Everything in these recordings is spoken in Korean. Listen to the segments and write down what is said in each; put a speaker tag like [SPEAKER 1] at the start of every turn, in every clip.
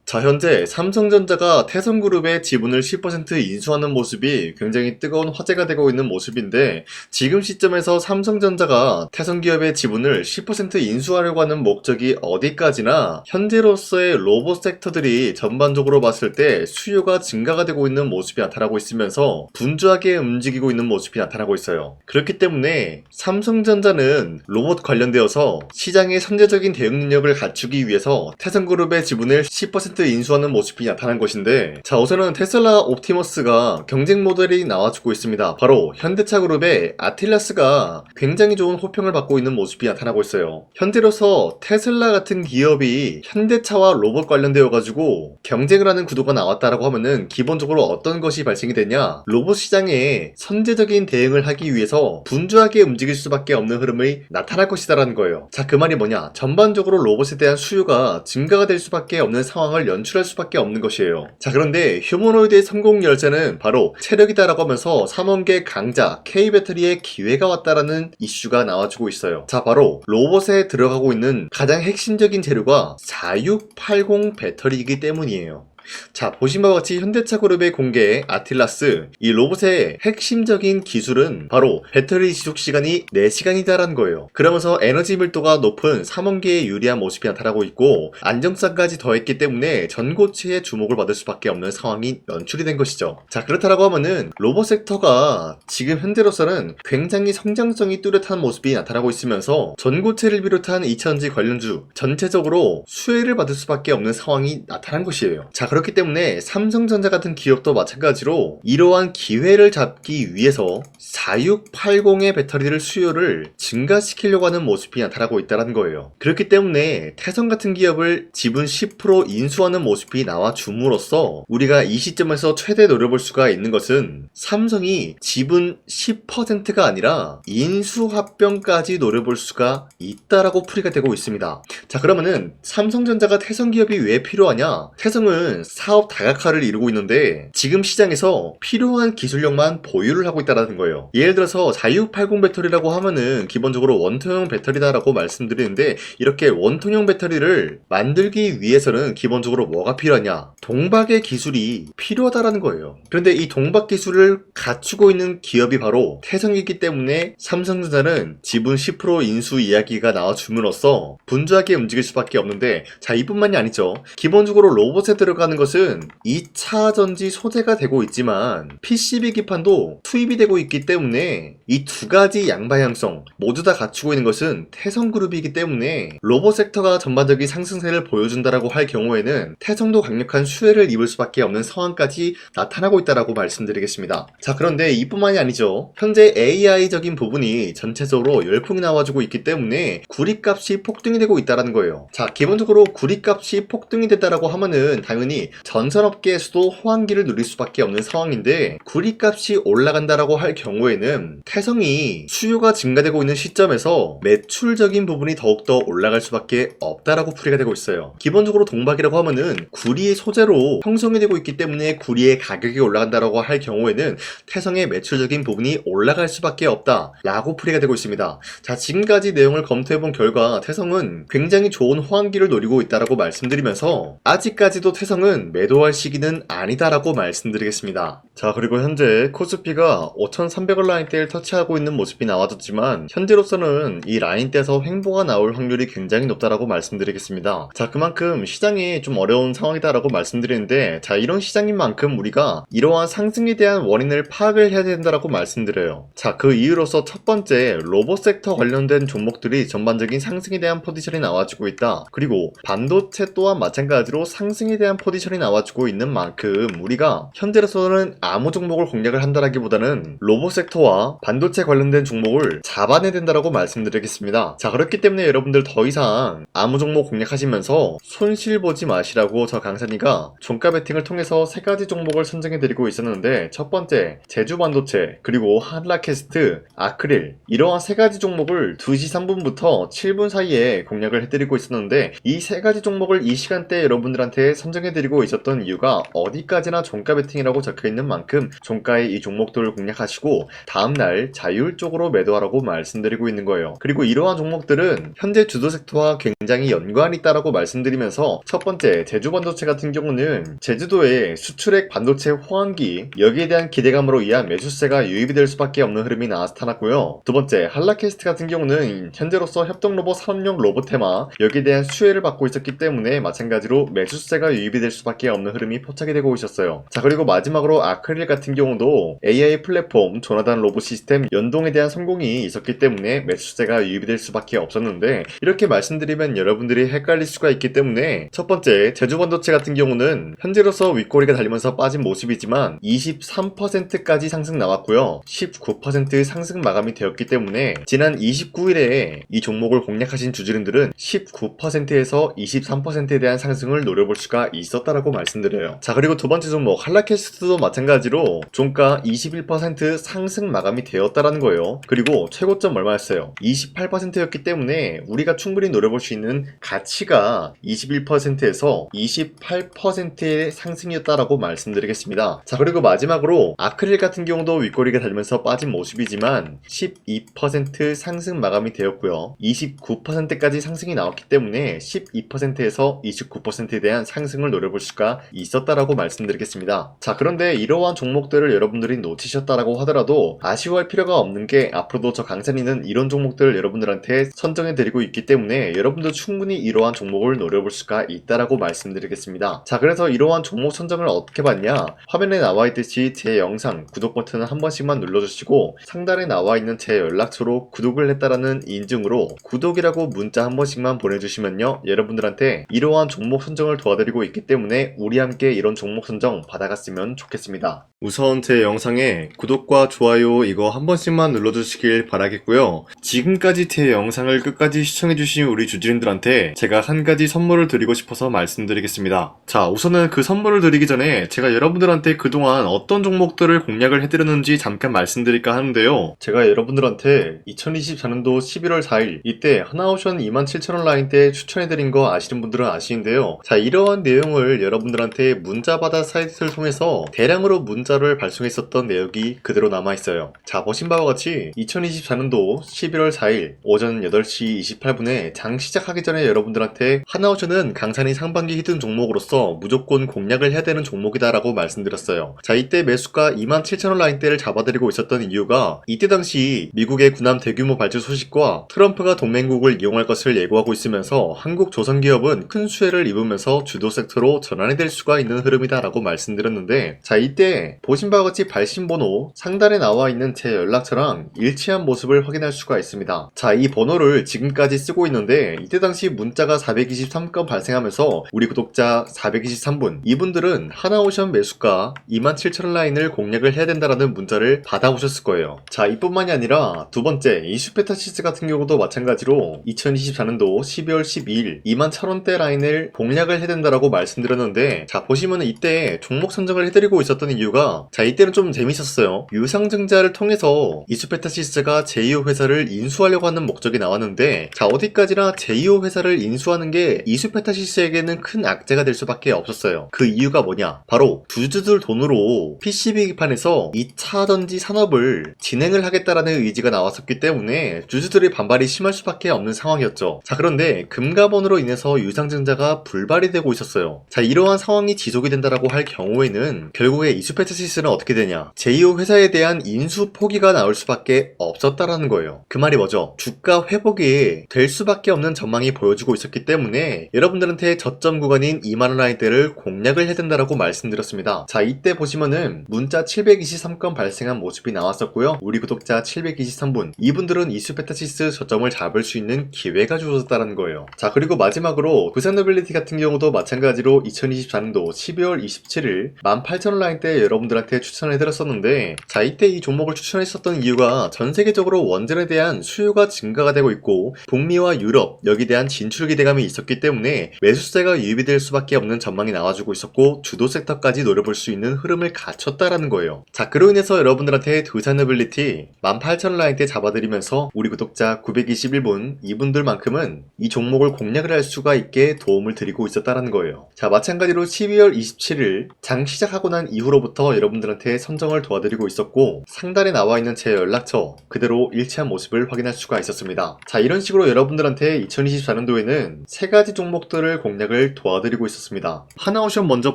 [SPEAKER 1] 자, 현재 삼성전자가 태성그룹의 지분을 10% 인수하는 모습이 굉장히 뜨거운 화제가 되고 있는 모습인데, 지금 시점에서 삼성전자가 태성기업의 지분을 10% 인수하려고 하는 목적이 어디까지나 현재로서의 로봇 섹터들이 전반적으로 봤을 때 수요가 증가가 되고 있는 모습이 나타나고 있으면서 분주하게 움직이고 있는 모습이 나타나고 있어요. 그렇기 때문에 삼성전자는 로봇 관련되어서 시장의 선제적인 대응 능력을 갖추기 위해서 태성그룹의 지분을 10% 인수하는 모습이 나타난 것인데, 자, 우선은 테슬라 옵티머스가 경쟁 모델이 나와주고 있습니다. 바로 현대차그룹의 아틸라스가 굉장히 좋은 호평을 받고 있는 모습이 나타나고 있어요. 현재로서 테슬라 같은 기업이 현대차와 로봇 관련되어 가지고 경쟁을 하는 구도가 나왔다라고 하면은 기본적으로 어떤 것이 발생이 되냐, 로봇 시장에 선제적인 대응을 하기 위해서 분주하게 움직일 수밖에 없는 흐름이 나타날 것이다라는 거예요. 자, 그 말이 뭐냐, 전반적으로 로봇에 대한 수요가 증가가 될 수밖에 없는 상황을 연출할 수밖에 없는 것이에요. 자, 그런데 휴머노이드의 성공 열쇠는 바로 체력이다라고 하면서 삼원계 강자 K배터리의 기회가 왔다라는 이슈가 나와주고 있어요. 자, 바로 로봇에 들어가고 있는 가장 핵심적인 재료가 4680 배터리이기 때문이에요. 자, 보신 바와 같이 현대차그룹의 공개 아틸라스, 이 로봇의 핵심적인 기술은 바로 배터리 지속시간이 4시간이다라는 거예요. 그러면서 에너지 밀도가 높은 삼원계에 유리한 모습이 나타나고 있고, 안정성까지 더했기 때문에 전고체에 주목을 받을 수밖에 없는 상황이 연출이 된 것이죠. 자, 그렇다라고 하면은 로봇 섹터가 지금 현재로서는 굉장히 성장성이 뚜렷한 모습이 나타나고 있으면서 전고체를 비롯한 2차전지 관련주 전체적으로 수혜를 받을 수밖에 없는 상황이 나타난 것이에요. 자, 그렇기 때문에 삼성전자 같은 기업도 마찬가지로 이러한 기회를 잡기 위해서 4680의 배터리를 수요를 증가시키려고 하는 모습이 나타나고 있다는 거예요. 그렇기 때문에 태성 같은 기업을 지분 10% 인수하는 모습이 나와줌으로써 우리가 이 시점에서 최대 노려볼 수가 있는 것은 삼성이 지분 10%가 아니라 인수합병까지 노려볼 수가 있다라고 풀이가 되고 있습니다. 자, 그러면은 삼성전자가 태성 기업이 왜 필요하냐? 태성은 사업 다각화를 이루고 있는데 지금 시장에서 필요한 기술력만 보유를 하고 있다는 거예요. 예를 들어서 4680 배터리라고 하면은 기본적으로 원통형 배터리다라고 말씀드리는데, 이렇게 원통형 배터리를 만들기 위해서는 기본적으로 뭐가 필요하냐? 동박의 기술이 필요하다라는 거예요. 그런데 이 동박 기술을 갖추고 있는 기업이 바로 태성이기 때문에 삼성전자는 지분 10% 인수 이야기가 나와줌으로써 분주하게 움직일 수밖에 없는데, 자, 이뿐만이 아니죠. 기본적으로 로봇에 들어가는 것은 2차 전지 소재가 되고 있지만 PCB 기판도 투입이 되고 있기 때문에 이 두 가지 양방향성 모두 다 갖추고 있는 것은 태성그룹이기 때문에 로봇 섹터가 전반적인 상승세를 보여준다라고 할 경우에는 태성도 강력한 수혜를 입을 수밖에 없는 상황까지 나타나고 있다라고 말씀드리겠습니다. 자, 그런데 이뿐만이 아니죠. 현재 AI적인 부분이 전체적으로 열풍이 나와주고 있기 때문에 구리값이 폭등이 되고 있다는 거예요. 자, 기본적으로 구리값이 폭등이 됐다라고 하면은 당연히 전산업계에서도 호황기를 누릴 수밖에 없는 상황인데, 구리값이 올라간다라고 할 경우에는 태성이 수요가 증가되고 있는 시점에서 매출적인 부분이 더욱더 올라갈 수밖에 없다라고 풀이가 되고 있어요. 기본적으로 동박이라고 하면은 구리의 소재로 형성이 되고 있기 때문에 구리의 가격이 올라간다라고 할 경우에는 태성의 매출적인 부분이 올라갈 수밖에 없다라고 풀이가 되고 있습니다. 자, 지금까지 내용을 검토해본 결과 태성은 굉장히 좋은 호황기를 노리고 있다라고 말씀드리면서 아직까지도 태성은 매도할 시기는 아니다라고 말씀드리겠습니다. 자, 그리고 현재 코스피가 5300원 라인대를 터치하고 있는 모습이 나와졌지만 현재로서는 이 라인대에서 횡보가 나올 확률이 굉장히 높다라고 말씀드리겠습니다. 자, 그만큼 시장이 좀 어려운 상황이다라고 말씀드리는데, 자, 이런 시장인 만큼 우리가 이러한 상승에 대한 원인을 파악을 해야 된다라고 말씀드려요. 자, 그 이유로서 첫 번째, 로봇 섹터 관련된 종목들이 전반적인 상승에 대한 포지션이 나와주고 있다. 그리고 반도체 또한 마찬가지로 상승에 대한 포지션이 나와주고 있는 만큼 우리가 현재로서는 아무 종목을 공략을 한다라기보다는 로봇 섹터와 반도체 관련된 종목을 잡아내야 된다라고 말씀드리겠습니다. 자, 그렇기 때문에 여러분들 더 이상 아무 종목 공략하시면서 손실 보지 마시라고 저 강산이가 종가 베팅을 통해서 3가지 종목을 선정해드리고 있었는데, 첫 번째 제주 반도체, 그리고 한라캐스트, 아크릴, 이러한 3가지 종목을 2시 3분부터 7분 사이에 공략을 해드리고 있었는데, 이 3가지 종목을 이 시간대에 여러분들한테 선정해드리고 추천해드리고 있었던 이유가 어디까지나 종가 베팅이라고 적혀있는 만큼 종가의 이 종목들을 공략하시고 다음날 자율적으로 매도하라고 말씀드리고 있는 거예요. 그리고 이러한 종목들은 현재 주도 섹터와 굉장히 연관이 있다라고 말씀드리면서 첫 번째 제주반도체 같은 경우는 제주도에 수출액 반도체 호황기 여기에 대한 기대감으로 인한 매수세가 유입이 될 수밖에 없는 흐름이 나타났고요. 두 번째 한라캐스트 같은 경우는 현재로서 협동로봇 산업용 로봇 테마 여기에 대한 수혜를 받고 있었기 때문에 마찬가지로 매수세가 유입이 될 수밖에 없는 흐름이 포착이 되고 있었어요. 자, 그리고 마지막으로 아크릴 같은 경우도 AI 플랫폼 조나단 로봇 시스템 연동에 대한 성공이 있었기 때문에 매수세가 유입이 될 수밖에 없었는데 이렇게 말씀드리면 여러분들이 헷갈릴 수가 있기 때문에 첫 번째 제주반도체 같은 경우는 현재로서 윗꼬리가 달리면서 빠진 모습이지만 23%까지 상승 나왔고요. 19% 상승 마감이 되었기 때문에 지난 29일에 이 종목을 공략하신 주주님들은 19%에서 23%에 대한 상승을 노려볼 수가 있었다라고 말씀드려요. 자, 그리고 두 번째 종목 한라캐스트도 마찬가지로 종가 21% 상승 마감이 되었다라는 거예요. 그리고 최고점 얼마였어요? 28%였기 때문에 우리가 충분히 노려볼 수 있는 가치가 21%에서 28%의 상승이었다라고 말씀드리겠습니다. 자, 그리고 마지막으로 아크릴 같은 경우도 윗꼬리가 달리면서 빠진 모습이지만 12% 상승 마감이 되었고요. 29%까지 상승이 나왔기 때문에 12%에서 29%에 대한 상승을 노려볼 수가 있었다라고 말씀드리겠습니다. 자, 그런데 이러한 종목들을 여러분들이 놓치셨다라고 하더라도 아쉬워할 필요가 없는 게 앞으로도 저 강산이는 이런 종목들을 여러분들한테 선정해드리고 있기 때문에 여러분도 충분히 이러한 종목을 노려볼 수가 있다라고 말씀드리겠습니다. 자, 그래서 이러한 종목 선정을 어떻게 받냐? 화면에 나와 있듯이 제 영상 구독 버튼을 한 번씩만 눌러주시고 상단에 나와 있는 제 연락처로 구독을 했다라는 인증으로 구독이라고 문자 한 번씩만 보내주시면요, 여러분들한테 이러한 종목 선정을 도와드리고 있기 때문에 우리 함께 이런 종목 선정 받아갔으면 좋겠습니다. 우선 제 영상에 구독과 좋아요 이거 한 번씩만 눌러주시길 바라겠고요. 지금까지 제 영상을 끝까지 시청해주신 우리 주주님들한테 제가 한 가지 선물을 드리고 싶어서 말씀드리겠습니다. 자, 우선은 그 선물을 드리기 전에 제가 여러분들한테 그동안 어떤 종목들을 공략을 해드렸는지 잠깐 말씀드릴까 하는데요. 제가 여러분들한테 2024년도 11월 4일 이때 하나오션 27,000원 라인 때 추천해드린 거 아시는 분들은 아시는데요. 자, 이러한 내용을 여러분들한테 문자받아 사이트를 통해서 대량으로 문자를 발송했었던 내역이 그대로 남아있어요. 자, 보신 바와 같이 2024년도 11월 4일 오전 8시 28분에 장 시작하기 전에 여러분들한테 하나오션은 강산이 상반기 히든 종목으로서 무조건 공략을 해야 되는 종목이다 라고 말씀드렸어요. 자, 이때 매수가 27,000원 라인대를 잡아드리고 있었던 이유가 이때 당시 미국의 군함 대규모 발주 소식과 트럼프가 동맹국을 이용할 것을 예고하고 있으면서 한국 조선기업은 큰 수혜를 입으면서 주도 섹터로 전환이 될 수가 있는 흐름이다 라고 말씀드렸는데, 자, 이때 보신 바와 같이 발신번호 상단에 나와 있는 제 연락처랑 일치한 모습을 확인할 수가 있습니다. 자, 이 번호를 지금까지 쓰고 있는데 이때 당시 문자가 423건 발생하면서 우리 구독자 423분 이분들은 하나오션 매수가 27,000원 라인을 공략을 해야 된다라는 문자를 받아오셨을 거예요. 자, 이뿐만이 아니라 두 번째 이슈페타시스 같은 경우도 마찬가지로 2024년도 12월 12일 21,000원대 라인을 공략을 해야 된다라고 말씀드렸는데, 자, 보시면은 이때 종목 선정을 해드리고 있었던 이유가, 자, 이때는 좀 재밌었어요. 유상증자를 통해서 이슈페타시스가 제2호 회사를 인수하려고 하는 목적이 나왔는데, 자, 어디까지나 제2호 회사를 인수하는 게 이슈페타시스에게는 큰 악재가 될 수밖에 없었어요. 그 이유가 뭐냐? 바로 주주들 돈으로 PCB판에서 2차 전지 산업을 진행을 하겠다라는 의지가 나왔었기 때문에 주주들의 반발이 심할 수밖에 없는 상황이었죠. 자, 그런데 금가번으로 인해서 유상증자가 불발이 되고 있었어요. 자, 이러한 상황이 지속이 된다라고 할 경우에는 결국에 이슈페타시스는 어떻게 되냐? 제2호 회사에 대한 인수 포기가 나올 수밖에 없었다라는 거예요. 그 말이 뭐죠? 주가 회복이 될 수밖에 없는 전망이 보여지고 있었기 때문에 여러분들한테 저점 구간인 2만원 라인대를 공략을 해야 된다라고 말씀드렸습니다. 자, 이때 보시면은 문자 723건 발생한 모습이 나왔었고요. 우리 구독자 723분 이분들은 이슈페타시스 저점을 잡을 수 있는 기회가 주어졌다는 거예요. 자, 그리고 마지막으로 부산노빌리티 같은 경우도 마찬가지로 2024년도 12월 27일 18,000원 라인대 여러분들한테 추천해드렸었는데, 자, 이때 이 종목을 추천했었던 이유가 전 세계적으로 원전에 대한 수요가 증가가 되고 있고 북미와 유럽 여기에 대한 진출 기대감이 있었기 때문에 매수세가 유입이 될 수밖에 없는 전망이 나와주고 있었고 주도 섹터까지 노려볼 수 있는 흐름을 갖췄다라는 거예요. 자, 그로 인해서 여러분들한테 두산노빌리티 18,000원 라인대 잡아드리면서 우리 구독자 921분 이분들만큼은 이 종목을 공략을 할 수가 있게 도움을 드리고 있었다라는 거예요. 자, 마찬가지로 12월 27일 장 시작하고 난 이후로부터 여러분들한테 선정을 도와드리고 있었고, 상단에 나와 있는 제 연락처 그대로 일치한 모습을 확인할 수가 있었습니다. 자, 이런 식으로 여러분들한테 2024년도에는 세 가지 종목들을 공략을 도와드리고 있었습니다. 하나오션 먼저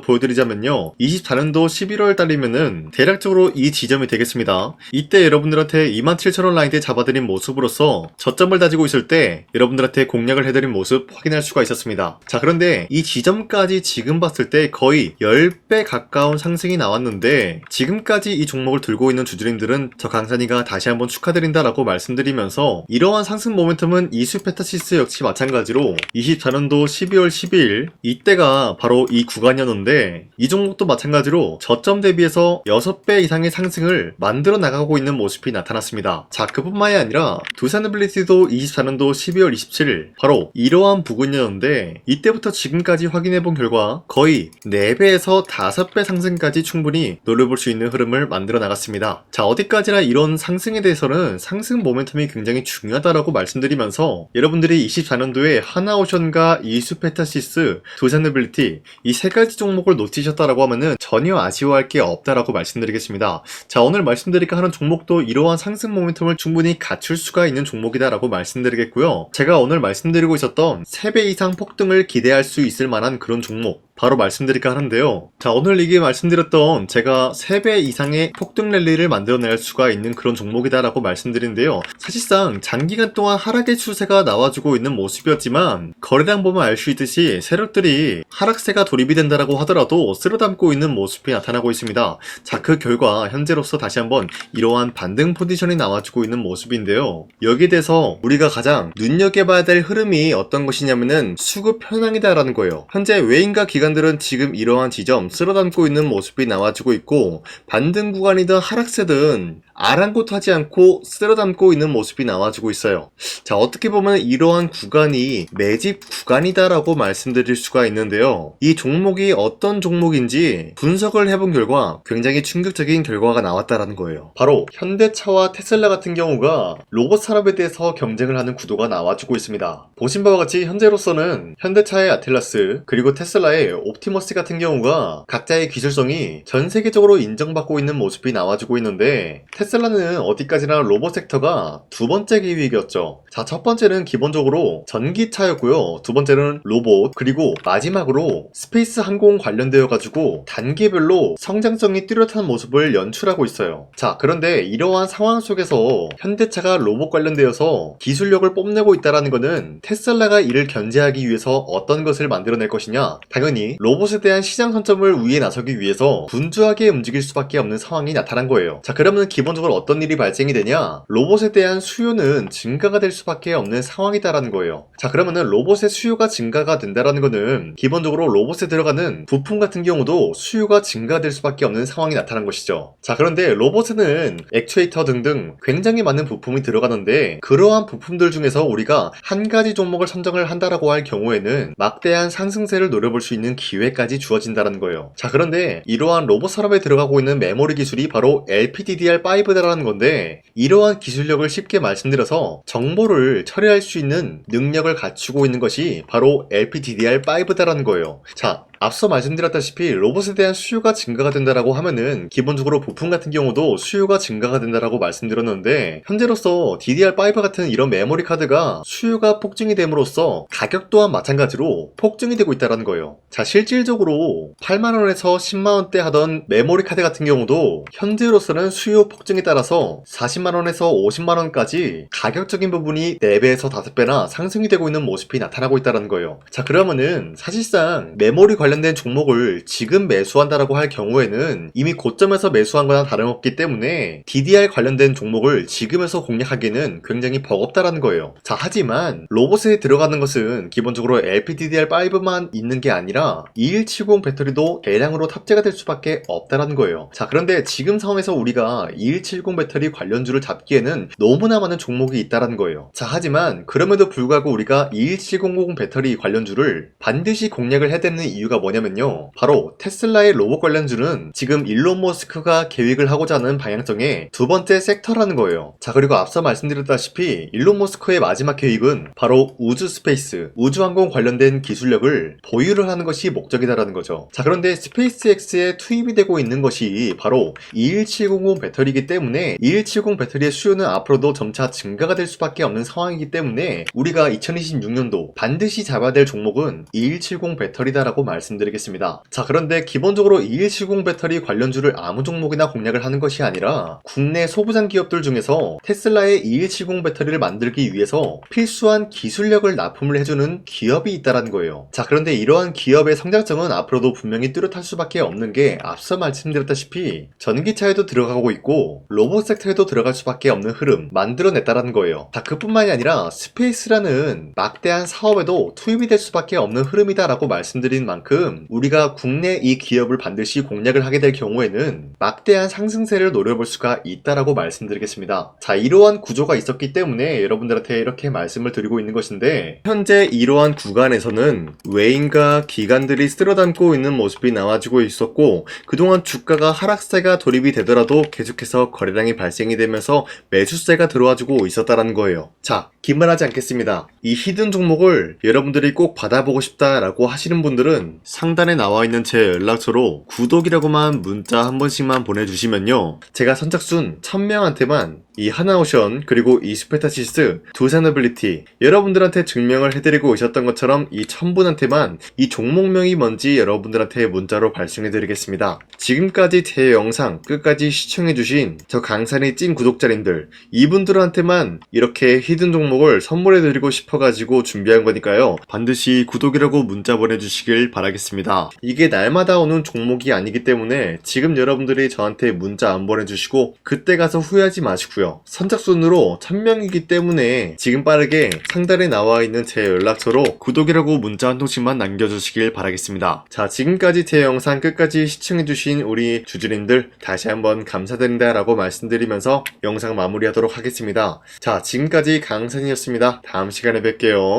[SPEAKER 1] 보여드리자면요, 24년도 11월 달이면은 대략적으로 이 지점이 되겠습니다. 이때 여러분들한테 27,000원 라인대 잡아드린 모습으로서 저점을 다지고 있을 때 여러분들한테 공략을 해드린 모습 확인할 수가 있었습니다. 자, 그런데 이 지점까지 지금 봤을 때 거의 10배 가까운 상승이 나왔는데, 지금까지 이 종목을 들고 있는 주주님들은 저 강산이가 다시 한번 축하드린다라고 말씀드리면서, 이러한 상승 모멘텀은 이수페타시스 역시 마찬가지로 24년도 12월 12일 이때가 바로 이 구간이었는데, 이 종목도 마찬가지로 저점 대비해서 6배 이상의 상승을 만들어 나가고 있는 모습이 나타났습니다. 자, 그뿐만이 아니라 두산빌리티도 24년도 12월 27일 바로 이러한 부근이었는데, 이때부터 지금까지 확인해본 결과 거의 4배에서 5배 상승까지 충분히 노려볼 수 있는 흐름을 만들어 나갔습니다. 자, 어디까지나 이런 상승에 대해서는 상승 모멘텀이 굉장히 중요하다라고 말씀드리면서, 여러분들이 24년도에 하나오션과 이수페타시스, 두산빌리티 이 세 가지 종목을 놓치셨다라고 하면은 전혀 아쉬워할 게 없다라고 말씀드리겠습니다. 자, 오늘 말씀드릴까 하는 종목도 이러한 상승 모멘텀을 충분히 갖출 수가 있는 종목이다라고 말씀드리겠고요. 제가 오늘 말씀드리고 있었던 3배 이상 폭등을 기대할 수 있을 만한 그런 종목 바로 말씀드릴까 하는데요. 자, 오늘 이게 말씀드렸던 제가 3배 이상의 폭등 랠리를 만들어낼 수가 있는 그런 종목이다라고 말씀드린데요. 사실상 장기간 동안 하락의 추세가 나와주고 있는 모습이었지만, 거래량 보면 알 수 있듯이 세력들이 하락세가 돌입이 된다라고 하더라도 쓸어담고 있는 모습이 나타나고 있습니다. 자, 그 결과 현재로서 다시 한번 이러한 반등 포지션이 나와주고 있는 모습인데요. 여기에 대해서 우리가 가장 눈여겨봐야 될 흐름이 어떤 것이냐면은 수급 현황이다라는 거예요. 현재 외인과 기관들은 지금 이러한 지점 쓸어담고 있는 모습이 나와주고 있고, 반등 구간이든 하락세든 아랑곳하지 않고 쓸어담고 있는 모습이 나와주고 있어요. 자, 어떻게 보면 이러한 구간이 매집 구간이다라고 말씀드릴 수가 있는데요. 이 종목이 어떤 종목인지 분석을 해본 결과 굉장히 충격적인 결과가 나왔다라는 거예요. 바로 현대차와 테슬라 같은 경우가 로봇 산업에 대해서 경쟁을 하는 구도가 나와주고 있습니다. 보신 바와 같이 현재로서는 현대차의 아틀라스 그리고 테슬라의 옵티머스 같은 경우가 각자의 기술성이 전 세계적으로 인정받고 있는 모습이 나와주고 있는데, 테슬라는 어디까지나 로봇 섹터가 두 번째 기획이었죠. 자, 첫 번째는 기본적으로 전기차였고요. 두 번째는 로봇, 그리고 마지막으로 스페이스 항공 관련되어 가지고 단계별로 성장성이 뚜렷한 모습을 연출하고 있어요. 자, 그런데 이러한 상황 속에서 현대차가 로봇 관련되어서 기술력을 뽐내고 있다는 것은 테슬라가 이를 견제하기 위해서 어떤 것을 만들어낼 것이냐, 당연히 로봇에 대한 시장 선점을 위해 나서기 위해서 분주하게 움직일 수밖에 없는 상황이 나타난 거예요. 자, 그러면 기본적으로 어떤 일이 발생이 되냐, 로봇에 대한 수요는 증가가 될 수밖에 없는 상황이다라는 거예요. 자, 그러면은 로봇의 수요가 증가가 된다라는 거는 기본적으로 로봇에 들어가는 부품 같은 경우도 수요가 증가될 수밖에 없는 상황이 나타난 것이죠. 자, 그런데 로봇에는 액추에이터 등등 굉장히 많은 부품이 들어가는데, 그러한 부품들 중에서 우리가 한 가지 종목을 선정을 한다라고 할 경우에는 막대한 상승세를 노려볼 수 있는 기회까지 주어진다는 거예요. 자, 그런데 이러한 로봇 산업에 들어가고 있는 메모리 기술이 바로 LPDDR5다라는 건데, 이러한 기술력을 쉽게 말씀드려서 정보를 처리할 수 있는 능력을 갖추고 있는 것이 바로 LPDDR5다라는 거예요. 자, 앞서 말씀드렸다시피 로봇에 대한 수요가 증가가 된다라고 하면은 기본적으로 부품 같은 경우도 수요가 증가가 된다라고 말씀드렸는데, 현재로서 DDR5 같은 이런 메모리 카드가 수요가 폭증이 됨으로써 가격 또한 마찬가지로 폭증이 되고 있다는 거예요. 자, 실질적으로 8만원에서 10만원대 하던 메모리 카드 같은 경우도 현재로서는 수요 폭증에 따라서 40만원에서 50만원까지 가격적인 부분이 4배에서 5배나 상승이 되고 있는 모습이 나타나고 있다는 거예요. 자, 그러면은 사실상 메모리 관련된 종목을 지금 매수한다라고 할 경우에는 이미 고점에서 매수한 거나 다름없기 때문에 DDR 관련된 종목을 지금에서 공략하기에는 굉장히 버겁다라는 거예요. 자, 하지만 로봇에 들어가는 것은 기본적으로 LPDDR5만 있는 게 아니라 2170 배터리도 대량으로 탑재가 될 수밖에 없다라는 거예요. 자, 그런데 지금 상황에서 우리가 2170 배터리 관련주를 잡기에는 너무나 많은 종목이 있다라는 거예요. 자, 하지만 그럼에도 불구하고 우리가 21700 배터리 관련주를 반드시 공략을 해야 되는 이유가 뭐냐면요. 바로 테슬라의 로봇 관련주는 지금 일론 머스크가 계획을 하고자 하는 방향성의 두 번째 섹터라는 거예요. 자, 그리고 앞서 말씀드렸다시피 일론 머스크의 마지막 계획은 바로 우주 스페이스, 우주항공 관련된 기술력을 보유를 하는 것이 목적이다라는 거죠. 자, 그런데 스페이스X에 투입이 되고 있는 것이 바로 21700 배터리이기 때문에 2170 배터리의 수요는 앞으로도 점차 증가가 될 수밖에 없는 상황이기 때문에 우리가 2026년도 반드시 잡아야 될 종목은 2170 배터리다라고 말씀드리겠습니다. 자, 그런데 기본적으로 2170 배터리 관련주를 아무 종목이나 공략을 하는 것이 아니라 국내 소부장 기업들 중에서 테슬라의 2170 배터리를 만들기 위해서 필수한 기술력을 납품을 해주는 기업이 있다라는 거예요. 자, 그런데 이러한 기업의 성장성은 앞으로도 분명히 뚜렷할 수밖에 없는 게 앞서 말씀드렸다시피 전기차에도 들어가고 있고 로봇 섹터에도 들어갈 수밖에 없는 흐름 만들어냈다라는 거예요. 자, 그뿐만이 아니라 스페이스라는 막대한 사업에도 투입이 될 수밖에 없는 흐름이다라고 말씀드린 만큼 우리가 국내 이 기업을 반드시 공략을 하게 될 경우에는 막대한 상승세를 노려볼 수가 있다라고 말씀드리겠습니다. 자, 이러한 구조가 있었기 때문에 여러분들한테 이렇게 말씀을 드리고 있는 것인데 현재 이러한 구간에서는 외인과 기관들이 쓸어담고 있는 모습이 나와주고 있었고 그동안 주가가 하락세가 돌입이 되더라도 계속해서 거래량이 발생이 되면서 매수세가 들어와주고 있었다라는 거예요. 자, 긴말하지 않겠습니다. 이 히든 종목을 여러분들이 꼭 받아보고 싶다라고 하시는 분들은 상단에 나와 있는 제 연락처로 구독이라고만 문자 한 번씩만 보내주시면요. 제가 선착순 1000명한테만 이 하나오션 그리고 이 스페타시스 두산어빌리티 여러분들한테 증명을 해드리고 있었던 것처럼 이 1000분한테만 이 종목명이 뭔지 여러분들한테 문자로 발송해드리겠습니다. 지금까지 제 영상 끝까지 시청해주신 저 강산이 찐 구독자님들 이분들한테만 이렇게 히든 종목을 선물해드리고 싶어가지고 준비한 거니까요. 반드시 구독이라고 문자 보내주시길 바라겠습니다. 이게 날마다 오는 종목이 아니기 때문에 지금 여러분들이 저한테 문자 안 보내주시고 그때 가서 후회하지 마시고요. 선착순으로 1000명이기 때문에 지금 빠르게 상단에 나와 있는 제 연락처로 구독이라고 문자 한 통씩만 남겨주시길 바라겠습니다. 자, 지금까지 제 영상 끝까지 시청해주신 우리 주주님들 다시 한번 감사드린다 라고 말씀드리면서 영상 마무리하도록 하겠습니다. 자, 지금까지 강산이었습니다. 다음 시간에 뵐게요.